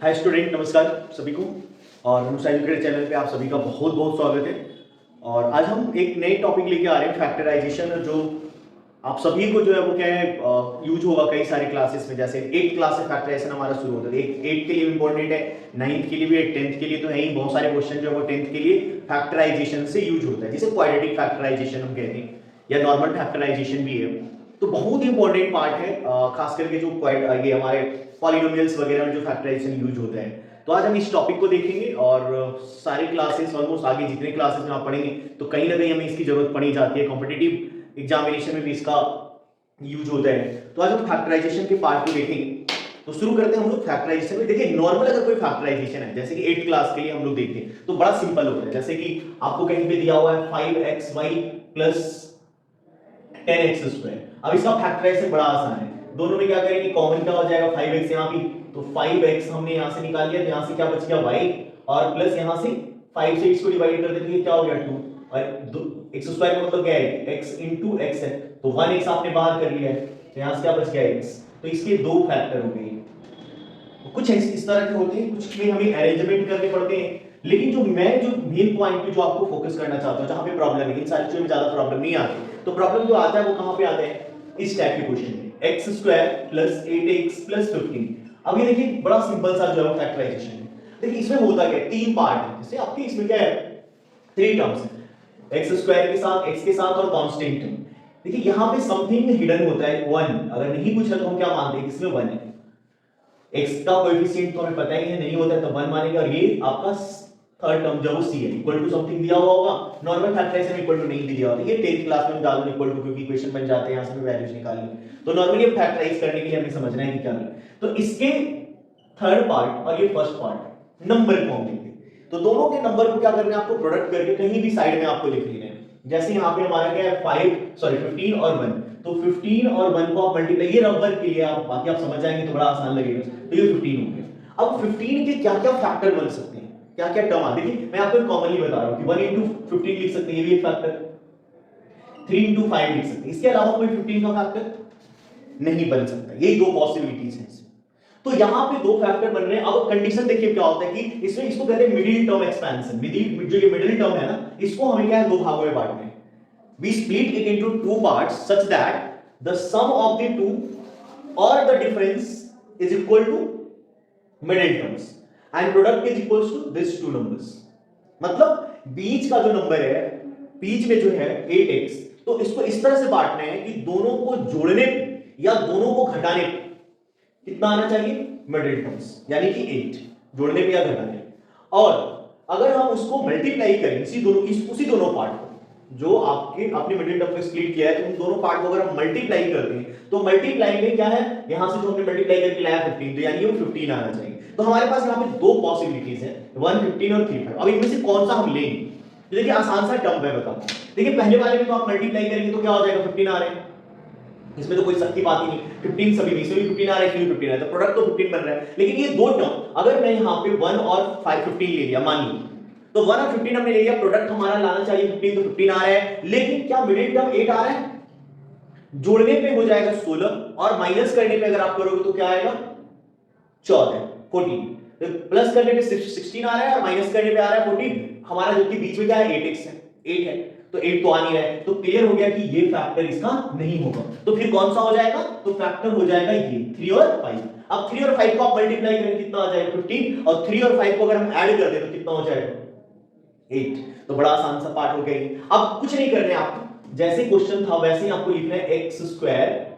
Hi student, नमस्कार सभी को। और अनुसार एजुकेटर चैनल पे आप सभी का बहुत बहुत स्वागत है। और आज हम एक नए टॉपिक लेके आ रहे हैं, फैक्टराइजेशन, जो आप सभी को जो है वो क्या है यूज होगा कई सारे क्लासेस में। जैसे 8th क्लास से फैक्टराइजेशन हमारा शुरू होता है, एक 8th के लिए इंपॉर्टेंट है, 9th के लिए भी है, 10th के लिए तो है ही। बहुत सारे क्वेश्चन जो है वो 10th के लिए फैक्टराइजेशन से यूज होता है, जिसे क्वाड्रेटिक फैक्टराइजेशन हम कहते हैं या नॉर्मल फैक्टराइजेशन भी है। तो बहुत ही इंपॉर्टेंट पार्ट है, खास करके जो ये हमारे पॉलिनोमियल्स वगैरह में जो फैक्टराइजेशन यूज होता है। तो आज हम इस टॉपिक को देखेंगे और सारे क्लासेस ऑलमोस्ट आगे जितने क्लासेस में आप पढ़ेंगे तो कहीं ना कहीं हमें इसकी जरूरत पड़ी जाती है, कॉम्पिटिटिव एग्जामिनेशन में भी इसका यूज होता है। तो आज हम फैक्टराइजेशन के पार्ट को देखेंगे। तो शुरू करते हैं हम लोग फैक्टराइजेशन में। देखिए, नॉर्मल अगर कोई फैक्टराइजेशन है, जैसे कि 8th क्लास के लिए हम लोग देखते हैं तो बड़ा सिंपल होता है। जैसे कि आपको कहीं पे दिया हुआ है 5xy प्लस 10x²। अब इसका फैक्टराइजेशन बड़ा आसान है। दोनों में क्या करेंगे, कॉमन क्या हो जाएगा, 5x यहाँ भी, तो 5x हमने यहाँ से निकाल लिया, तो यहाँ से क्या बच गया y, और प्लस यहाँ से 5 से x को डिवाइड कर देते हैं, क्या हो गया 2, और x² का मतलब क्या है, x into x है, तो 1x आपने बाहर कर लिया है, तो यहाँ से क्या बच गया x। तो इसके दो फैक्टर हो गए। कुछ इस तरह के होते हैं, कुछ में हमें अरेंजमेंट करने पड़ते हैं। लेकिन जो मेन पॉइंट पे जो आपको फोकस करना चाहता हूं, जहां पे प्रॉब्लम है, इन सारी चीजों में ज्यादा प्रॉब्लम नहीं आती। तो प्रॉब्लम जो आता है वो कहां पे आता है, इस टाइप के क्वेश्चन में, x² प्लस 8x प्लस 15। अब ये देखिए बड़ा सिंपल सा जो है फैक्टराइजेशन है। देखिए इसमें होता क्या है, तीन पार्ट है। जैसे आपके इसमें क्या है, 3 टर्म्स है, x² के साथ, x के साथ और कांस्टेंट टर्म। देखिए यहां पे समथिंग हिडन होता है, 1। अगर नहीं पूछा तो हम क्या मानते हैं, इसमें 1 है। x का कोएफिशिएंट तो हमें पता ही है, नहीं होता है तो 1 मानेंगे। और ये आपका थर्ड टर्म जो c है, इक्वल टू समथिंग दिया हुआ होगा। नॉर्मल फैक्टराइजेशन इक्वल टू नहीं दिया होता, ये 10th क्लास में हम डाल दो इक्वल टू, क्योंकि इक्वेशन बन जाते हैं, यहां से भी वैल्यूज निकालनी। तो नॉर्मली हम फैक्टराइज करने के लिए हमें समझना है कि क्या है। तो इसके थर्ड पार्ट और ये फर्स्ट पार्ट नंबर फॉर्म देंगे। तो दोनों के नंबर को क्या करना है, आपको प्रोडक्ट करके कहीं भी साइड में आपको लिख लेना है। जैसे यहाँ पे हमारा क्या है, 15 और 1, तो 15 और 1 को आप मल्टीप्लाई, ये रबर के लिए आप, बाकी आप समझ जाएंगे तो बड़ा आसान लगेगा। तो ये 15 हो गया। अब 15 के क्या क्या फैक्टर बन सकते हैं, क्या क्या टर्म आ, देखिए मैं आपको कॉमनली बता रहा हूं कि 1 into 15 लिख सकते हैं, ये भी एक फैक्टर। 3 into 5 लिख सकते हैं, इसके अलावा कोई 15 का फैक्टर नहीं बन सकता। यही दो पॉसिबिलिटीज हैं। तो यहां पे दो फैक्टर बन रहे हैं। अब कंडीशन देखिए क्या होता है कि इसमें, इसको कहते हैं मिडिल टर्म एक्सपेंशन। जो ये मिडिल टर्म है ना, इसको हमें क्या है, दो भागों में बांटना है। We split it into two parts such that the sum of the two or the difference is equal to middle terms and product is equals to these two numbers। मतलब बीच का जो नंबर है, बीच में जो है 8x, तो इसको इस तरह से बांटना है कि दोनों को जोड़ने पे या दोनों को घटाने पे कितना आना चाहिए, मिडिल टर्म्स, यानी कि 8 जोड़ने पे या घटाने पे। और अगर हम उसको मल्टीप्लाई करें उसी दोनों पार्ट को, जो आपने मिडिल टर्म को स्प्लिट किया है, तो उन दोनों पार्ट को अगर हम मल्टीप्लाई करते हैं तो मल्टीप्लाई में क्या है, यहां से जो हमने मल्टीप्लाई करके लाया 15, तो यानी वो 15 आना चाहिए। तो हमारे पास यहां पे दो पॉसिबिलिटीज हैं, 1 15 और 3 5। अब इनमें से कौन सा हम लेंगे, तो देखिए आसान सा टर्म है, बताओ। देखिए पहले वाले में तो आप मल्टीप्लाई करेंगे तो क्या हो जाएगा, 15 आ रहे हैं, इसमें तो कोई शक की बात ही नहीं। 15 सभी में, इसमें भी 15 आ रहा है, इसमें भी 15 आ रहा है, तो प्रोडक्ट तो 15 बन रहा है। लेकिन ये दो टर्म, अगर मैं यहां पे 1 और 5 15 ले लिया, मान लीजिए, तो 1 और 15 हमने ले लिया, प्रोडक्ट हमारा लाना चाहिए 15, तो 15 आ रहा है। लेकिन क्या मिडिल टर्म 8 आ रहा है, जोड़ने पे हो जाएगा 16, और माइनस करने पे अगर आप करोगे तो क्या आएगा, 14 14। तो प्लस करने पे 16 आ रहा है और माइनस करने पे आ रहा है 14। हमारा जो कि बीच में क्या है, 8x है, 8 है, तो 8 तो आ नहीं रहा है। तो क्लियर हो गया कि ये फैक्टर इसका नहीं होगा। तो फिर कौन सा हो जाएगा, तो फैक्टर हो जाएगा ये 3 और 5। अब 3 और 5 को आप मल्टीप्लाई करें, कितना आ जाएगा 15, और 3 और 5 को अगर हम ऐड कर दें तो कितना हो जाएगा 8। तो बड़ा आसान सा पार्ट हो गया। अब कुछ नहीं करना है आपको, जैसे क्वेश्चन था वैसे ही आपको लिखना है x²।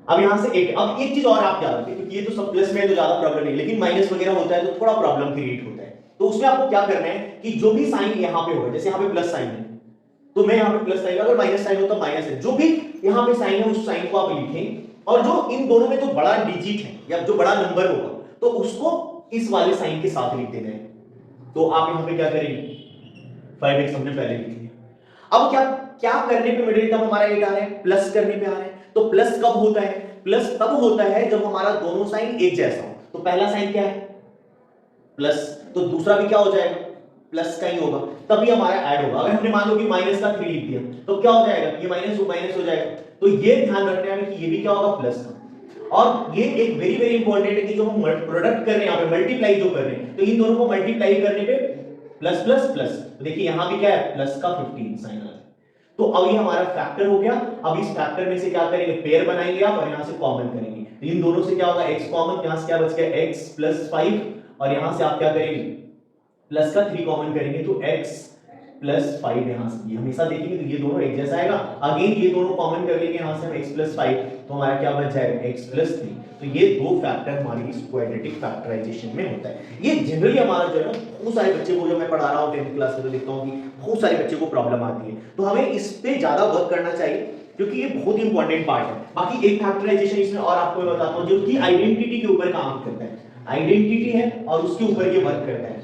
अब यहां से अब एक चीज और आप याद रखें, क्योंकि ये तो सब प्लस में है तो ज्यादा प्रॉब्लम नहीं, लेकिन माइनस वगैरह होता है तो थोड़ा प्रॉब्लम क्रिएट होता है। तो उसमें आपको क्या करना है कि जो भी साइन यहां पे होगा, जैसे यहां पे प्लस साइन है तो मैं यहां पे प्लस साइन, अगर माइनस साइन हो तो माइनस है, जो भी यहां पे साइन है उस साइन को आप लिखें। और जो इन दोनों में जो बड़ा डिजिट है या जो बड़ा नंबर होगा तो उसको इस वाले साइन के साथ लिख देना है। तो आप यहां पे क्या करेंगे, 5x हमने पहले लिख लिया। अब क्या क्या करने पे मिडिल टर्म हमारा 8 आ रहा है, प्लस करने पे आ रहा है। तो प्लस कब होता है, प्लस तब होता है जब हमारा दोनों साइन एक जैसा हो। तो पहला साइन क्या है, प्लस, तो दूसरा भी क्या हो जाएगा, प्लस का ही होगा, तभी हमारा ऐड होगा। अगर हमने मान लो कि माइनस का 3 लिख दिया तो क्या हो जाएगा, ये माइनस हो जाएगा। तो ये ध्यान रखना है कि ये भी क्या होगा, प्लस का। और ये एक वेरी वेरी इंपॉर्टेंट है कि जो हम प्रोडक्ट कर रहे हैं यहाँ पे मल्टीप्लाई जो कर रहे हैं, तो इन दोनों को मल्टीप्लाई करने पे प्लस प्लस प्लस, तो देखिए यहाँ भी क्या है प्लस का 15 साइन आ रहा है। तो अब ये हमारा फैक्टर हो गया। अब इस फैक्टर में से क्या करेंगे, पेयर बनाएंगे आप और यहाँ से कॉमन करेंगे, तो इन दोनों से क्या होगा x कॉमन, यहाँ से क्या बच गया x प्लस 5 और यहाँ से आप क्या करेंगे प्लस का 3 कॉमन करेंगे तो x प्लस 5 यहाँ से, ये हमेशा देखेंगे तो ये दोनों एक जैसा आएगा। अगेन ये दोनों कॉमन कर लेंगे यहाँ से हम x प्लस 5, तो हमारा क्या बच जाएगा x प्लस 3। तो ये दो फैक्टर हमारी इस क्वाड्रेटिक फैक्टराइजेशन में होता है। ये जनरली हमारा जो है ना बहुत सारे बच्चे को, जो मैं पढ़ा रहा हूँ 10th क्लास में, तो देखता हूँ कि बहुत सारे बच्चे को प्रॉब्लम आती है, तो हमें इस पे ज्यादा वर्क करना चाहिए क्योंकि ये बहुत इंपॉर्टेंट पार्ट है। बाकी एक फैक्टराइजेशन इसमें और आपको मैं बताता हूँ जो कि आइडेंटिटी के ऊपर काम करता है, आइडेंटिटी है और उसके ऊपर ये वर्क करता है।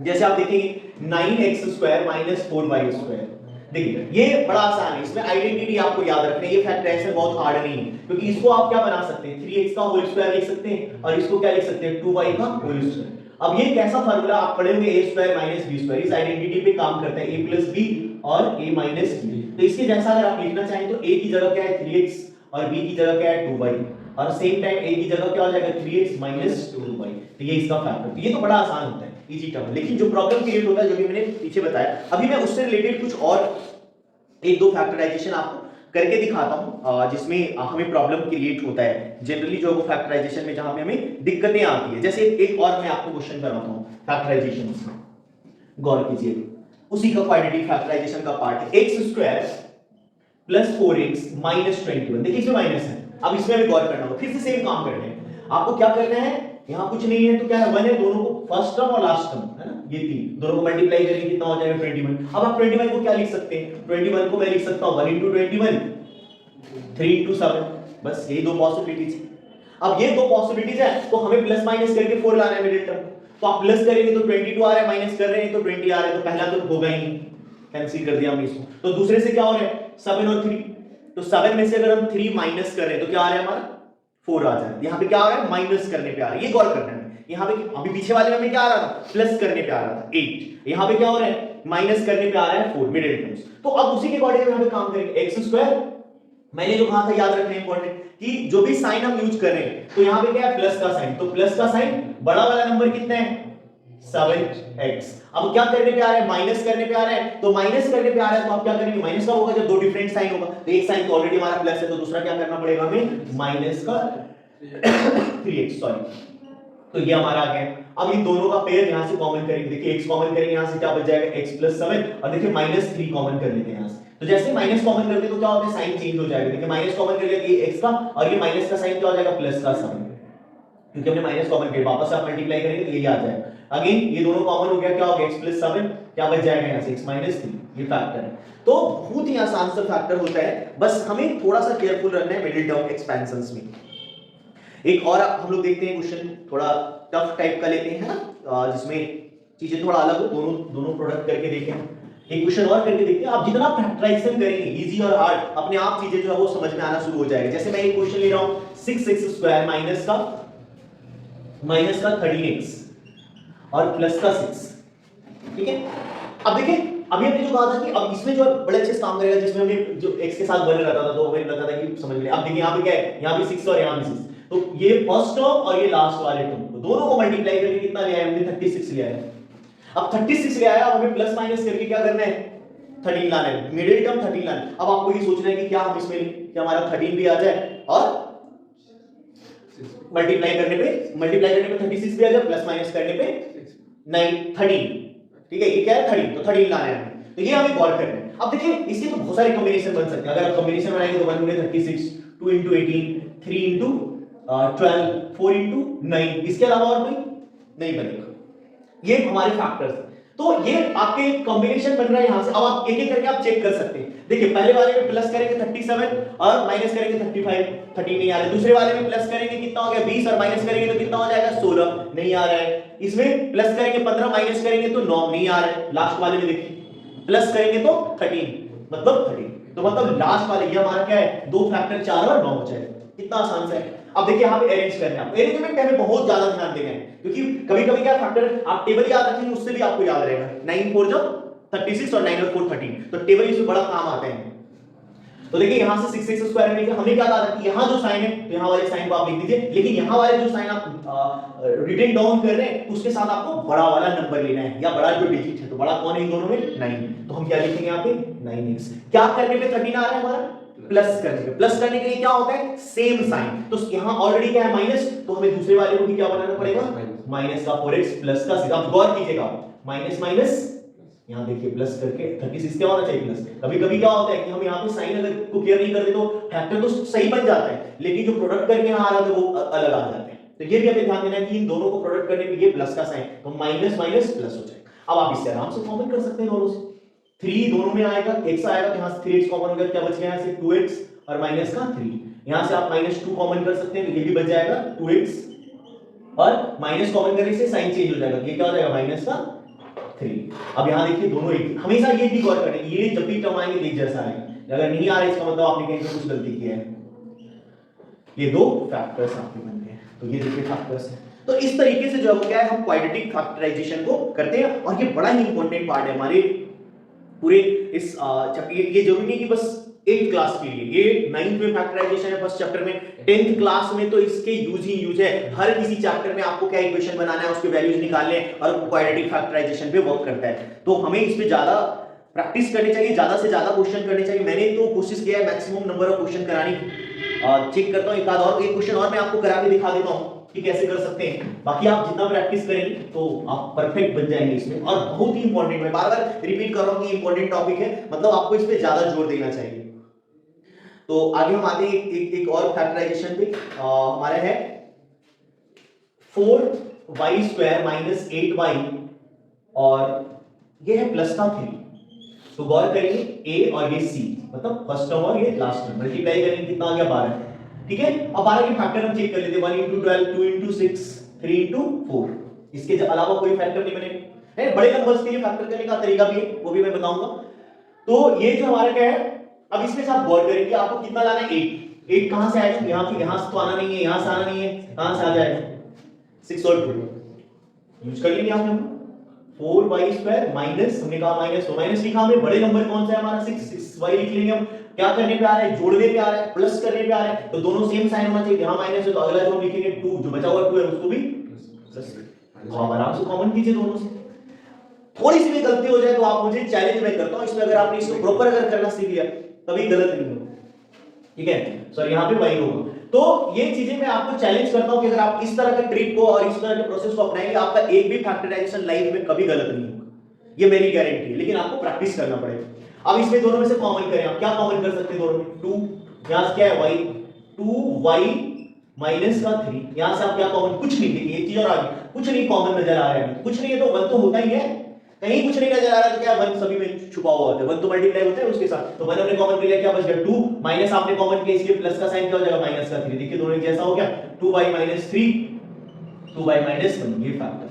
जैसे आप देखेंगे 9x² - 4y², देखिए ये बड़ा आसान है, इसमें आइडेंटिटी आपको याद रखना है, ये फैक्टराइजेशन बहुत हार्ड नहीं है क्योंकि इसको आप क्या बना सकते हैं 3x का होल स्क्वायर लिख सकते हैं और इसको क्या लिख सकते हैं 2y का होल स्क्वायर। अब ये कैसा फार्मूला आप पढ़े होंगे a² - b², इस आइडेंटिटी पे काम करता है a + b और a - b। तो इसके जैसा अगर आप लिखना चाहें तो a की जगह क्या है 3x और b की जगह क्या है 2y और सेम टाइम a की जगह क्या हो जाएगा 3x - 2y। तो ये इसका फैक्टर, तो ये तो बड़ा आसान होता है इजी टर्म। लेकिन जो प्रॉब्लम क्रिएट होता है जो भी मैंने पीछे बताया, अभी मैं उससे रिलेटेड कुछ और एक दो फैक्टराइजेशन आपको करके दिखाता हूं जिसमें हमें प्रॉब्लम क्रिएट होता है जनरली जो वो फैक्टराइजेशन में, जहां पे हमें दिक्कतें आती है। जैसे एक और मैं आपको क्वेश्चन कराता हूं फैक्टराइजेशन में, गौर कीजिए, उसी का क्वाड्रेटिक फैक्टराइजेशन का पार्ट है x² + 4x - 21। देखिए इसमें माइनस है, अब इसमें भी गौर करना होगा, फिर से सेम काम करना है। आपको क्या करना है, यहाँ कुछ नहीं है तो क्या है 1 है, दोनों को फर्स्ट टर्म और लास्ट टर्म है ना, ये तीन दोनों को मल्टीप्लाई करेंगे कितना हो जाएगा 21। अब आप 21 को क्या लिख सकते हैं, 21 को मैं लिख सकता हूँ 1 × 21 3 × 7, बस यही दो पॉसिबिलिटीज है। अब ये दो पॉसिबिलिटीज है तो हमें प्लस माइनस करके 4 लाना है मिडिल टर्म, तो आप प्लस करेंगे तो 22 आ रहा है, माइनस कर रहे हैं तो 20 आ रहा है, तो पहला तो होगा ही नहीं, कैंसिल कर दिया हमने इसको। तो दूसरे से क्या हो रहा है 7 और 3, तो 7 में से अगर हम 3 माइनस कर रहे हैं तो क्या आ रहा है हमारा 4 आ जाए। यहाँ पे क्या आ रहा है माइनस करने पे आ रहा है, ये गौर करना है। यहाँ पे अभी पीछे वाले में हमें क्या आ रहा था प्लस करने पे आ रहा था 8, यहाँ पे क्या हो रहा है माइनस करने पे आ रहा है 4 मिडिल टर्म्स। तो अब उसी के अकॉर्डिंग हम काम करेंगे x², मैंने जो कहा था याद रखना है इंपॉर्टेंट कि जो भी साइन हम यूज कर रहे हैं तो यहाँ पे क्या है प्लस का साइन, तो प्लस का साइन बड़ा वाला नंबर कितना है 7x। अब क्या करने पे आ रहा है माइनस करने पे आ रहा है, तो माइनस करने पे आ रहा है तो आप क्या करेंगे माइनस का होगा जब दो डिफरेंट साइन होगा, तो एक साइन तो ऑलरेडी हमारा प्लस है तो दूसरा क्या करना पड़ेगा हमें माइनस का 3x, सॉरी। तो ये हमारा आ गया। अब इन दोनों का पेयर यहां से कॉमन करेंगे, देखिए x कॉमन करेंगे यहां से क्या बच जाएगा x + 7 और देखिए -3 कॉमन कर लेते हैं यहां से, तो जैसे माइनस कॉमन करते तो क्या होता है साइन चेंज हो जाएगा। देखिए माइनस कॉमन कर लिया ये x का और ये माइनस का साइन क्या हो जाएगा प्लस का 7, क्योंकि हमने माइनस कॉमन किया, वापस आप मल्टीप्लाई करेंगे तो यही आ जाएगा। अगेन ये दोनों कॉमन हो गया, क्या हो गया x + 7 क्या बच जाएगा यहां से x - 3, ये फैक्टर है। तो बहुत ही आसान सा फैक्टर होता है, बस हमें थोड़ा सा केयरफुल रहना है मिडिल टर्म एक्सपेंशंस में। एक और हम लोग देखते हैं क्वेश्चन थोड़ा टफ टाइप का लेते हैं ना, जिसमें चीजें थोड़ा अलग हो, दोनों प्रोडक्ट करके देखें। एक क्वेश्चन और करके देखते हैं, आप जितना फैक्टराइजेशन करेंगे इजी और हार्ड अपने आप चीजें जो है वो समझ में आना शुरू हो जाएगा। जैसे मैं एक क्वेश्चन ले रहा हूं 6x² माइनस का 13x और प्लस का 6, ठीक है। अब देखिए अभी हमने जो कहा था कि अब इसमें जो बड़े अच्छे से काम करेगा, जिसमें हमें जो x के साथ 1 रहता था तो हमें लगता था कि समझ में। अब देखिए यहाँ पे क्या है, यहाँ भी 6 और यहाँ भी 6, तो ये फर्स्ट टर्म और ये लास्ट वाले टर्म को दोनों को मल्टीप्लाई करके कितना ले आए हमने 36 ले आए। अब 36 ले आया, अब हमें प्लस माइनस करके क्या करना है 13 लाना है, मिडिल टर्म 13 लाना है। अब आपको ये सोचना है कि क्या हम इसमें कि हमारा 13 भी आ जाए और मल्टीप्लाई करने पे 36 भी आ जाए, प्लस माइनस करने पे 9 13, ठीक है। ये क्या है 13, तो 13 लाना है हमें, तो ये हमें गौर करना है। अब देखिए इसके तो बहुत सारे कॉम्बिनेशन बन सकते हैं, अगर आप कॉम्बिनेशन बनाएंगे तो 1 × 36, 2 × 18, 3 × 12, 4 × 9, इसके अलावा और कोई नहीं बनेगा। ये हमारे फैक्टर्स हैं, तो ये आपके कॉम्बिनेशन बन रहा है यहां से। अब आप एक एक करके आप चेक कर सकते हैं। देखिए पहले वाले में प्लस करेंगे 37 और माइनस करेंगे 35, 13 नहीं आ रहा है। दूसरे वाले में प्लस करेंगे कितना हो गया 20 और माइनस करेंगे तो कितना हो जाएगा 16, नहीं आ रहा है। इसमें प्लस करेंगे 15, माइनस करेंगे तो 9, नहीं आ रहा है। लास्ट वाले में देखिए प्लस करेंगे तो 13, मतलब 13, तो मतलब लास्ट वाले ये हमारा क्या है 2 फैक्टर 4 और 9 हो जाएगा। कितना आसान सा है। अब देखिए यहां पे अरेंज करना है, अरेंजमेंट में हमें बहुत ज्यादा ध्यान देना है, क्योंकि कभी-कभी क्या फैक्टर आप टेबल याद रखेंगे उससे भी आपको याद रहेगा। 9 4 जब 36 और 9 और 4 13, तो टेबल इसमें बड़ा काम आता है। तो देखिए यहां से 6x स्क्वायर में हमने क्या कहा था कि यहां जो साइन है तो यहां वाले साइन को आप लिख दीजिए, लेकिन यहां वाले जो साइन आप रिटन डाउन कर रहे हैं उसके साथ आपको बड़ा वाला नंबर लेना है या बड़ा जो डिजिट है। तो बड़ा कौन है इन दोनों में? 9। तो हम क्या लिखेंगे यहां पे 9x। क्या करने पे 13 आ रहा है हमारा? प्लस करने पे। प्लस करने के लिए क्या होता है? Same sign. तो यहां ऑलरेडी क्या है? माइनस, तो हमें दूसरे वाले को भी क्या बनाना पड़ेगा? माइनस का 4x प्लस का, सीधा गौर कीजिएगा, माइनस माइनस यहां देखिए प्लस करके 36 क्या होना चाहिए? प्लस। कभी कभी क्या होता है कि हम यहां पे साइन अगर को केयर नहीं करते तो फैक्टर तो सही बन जाता है, लेकिन जो प्रोडक्ट करके यहां आ रहा था वो अलग आ जाते हैं। तो ये भी हमें ध्यान देना है कि इन दोनों को प्रोडक्ट करने पे ये प्लस का साइन, तो माइनस माइनस प्लस हो जाएगा। अब आप इससे आराम से कॉमन कर सकते हैं दोनों से। 3 दोनों में आएगा, x आएगा, तो यहां से 3x कॉमन हो गया, क्या बच गया यहां से? 2x और माइनस का 3। यहां से आप -2 कॉमन कर सकते हैं, तो ये भी बच जाएगा 2x, और माइनस कॉमन करने से साइन चेंज हो जाएगा, ये क्या हो जाएगा? माइनस का 3। अब यहां देखिए दोनों एक, हमेशा ये भी गौर करें, ये जब भी टर्म आएंगे एक जैसा आएगा, अगर नहीं आ रहा इसका मतलब आपने कहीं पे कुछ गलती किया है। ये दो फैक्टर्स आपके बन गए, तो ये देखिए फैक्टर्स है। तो इस तरीके से जो है क्या है, हम क्वाड्रेटिक फैक्टराइजेशन को करते हैं, और ये बड़ा ही इंपॉर्टेंट पार्ट है हमारे पूरे इस चैप्टर। ये जरूरी नहीं कि बस 8th क्लास के लिए, ये 9th में फैक्टराइजेशन है फर्स्ट चैप्टर में, 10th क्लास में तो इसके यूज ही यूज है। हर किसी चैप्टर में आपको क्या इक्वेशन बनाना है, उसके वैल्यूज निकालने हैं, और क्वाड्रेटिक फैक्टराइजेशन पे वर्क करता है। तो हमें इस पे ज्यादा प्रैक्टिस करनी चाहिए, ज्यादा से ज्यादा क्वेश्चन करने चाहिए। मैंने तो कोशिश किया है मैक्सिमम नंबर ऑफ क्वेश्चन कराने, चेक करता हूं एक क्वेश्चन और मैं आपको करा के दिखा देता हूं कि कैसे कर सकते हैं। बाकी आप जितना प्रैक्टिस करेंगे तो आप परफेक्ट बन जाएंगे इसमें। और बहुत ही इंपॉर्टेंट, मैं बार बार रिपीट कर रहा हूं कि इंपॉर्टेंट टॉपिक है, मतलब आपको इस पे ज्यादा जोर देना चाहिए। तो आगे हम आते हैं एक और फैक्टराइजेशन पे, हमारा है 4y² - 8y, और ये है प्लस का 3। तो गौर करेंगे a और ये c, मतलब फर्स्ट टर्म और ये लास्ट टर्म मल्टीप्लाई करेंगे, कितना आ गया? 12। ठीक है, अब 12 के फैक्टर हम चेक कर लेते हैं, 1 × 12, 2 × 6, 3 × 4। इसके अलावा कोई फैक्टर नहीं बनेगा। है बड़े नंबर्स के लिए फैक्टर करने का तरीका भी है, वो भी मैं बताऊंगा। तो ये जो हमारा क्या है, अब इसमें से आप गौर करेंगे आपको कितना लाना है? 8। 8 कहां से आएगा? यहां से तो आना नहीं है, यहां से आना नहीं है, कहां से आ जाएगा? 6 और 2 यूज कर लेंगे आपने। 4y² माइनस, हमने कहा माइनस, तो माइनस लिखा हमने। बड़े नंबर कौन सा है हमारा? 6y लिख लेंगे हम। क्या करने पे आ रहा है? जोड़ने पे आ रहा है, प्लस करने पे आ रहा है, तो दोनों सेम साइन होना चाहिए। यहां माइनस है तो अगला जो हम लिखेंगे 2, जो बचा हुआ 2 है उसको भी प्लस। आप आराम से कॉमन कीजिए दोनों से। थोड़ी सी भी गलती हो जाए तो आप मुझे चैलेंज में करता हूं, इसमें अगर आपने इसको प्रॉपर अगर करना सीख लिया तभी गलत नहीं होगा। ठीक है, सर यहां पे वही होगा। तो ये चीजें मैं आपको चैलेंज करता हूं कि अगर आप इस तरह के ट्रिक को और इस तरह के प्रोसेस को अपनाएंगे, आपका एक भी फैक्टराइजेशन लाइफ में कभी गलत नहीं होगा, ये मेरी गारंटी है। लेकिन आपको प्रैक्टिस करना पड़ेगा। अब इसमें दोनों में से कॉमन करें, आप क्या कॉमन कर सकते हैं दोनों में? 2, यहां से क्या है? y, 2y माइनस का 3, यहां से आप क्या कॉमन? कुछ नहीं। देखिए एक चीज और आगे, कुछ नहीं कॉमन नजर आ रहा है, कुछ नहीं है तो 1 तो होता ही है। कहीं कुछ नहीं नजर आ रहा तो क्या 1 सभी में छुपा हुआ होता है, 1 तो मल्टीप्लाई होता है उसके साथ। तो 1 हमने कॉमन कर लिया, क्या बच गया? 2, माइनस आपने कॉमन किया इसलिए प्लस का साइन क्या हो जाएगा? माइनस का 3। देखिए दोनों एक जैसा हो गया, 2y - 3, 2y - 1, ये फैक्टर।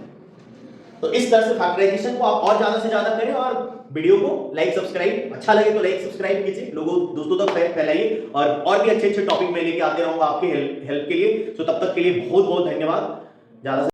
तो इस तरह से फैक्टराइजेशन को आप और ज्यादा से ज्यादा करें, और वीडियो को लाइक सब्सक्राइब, अच्छा लगे तो लाइक सब्सक्राइब कीजिए, लोगों दोस्तों तक फैलाइए, और भी अच्छे अच्छे टॉपिक मैं लेके आते रहूंगा आपके हेल्प के लिए। तो तब तक के लिए बहुत बहुत धन्यवाद। ज्यादा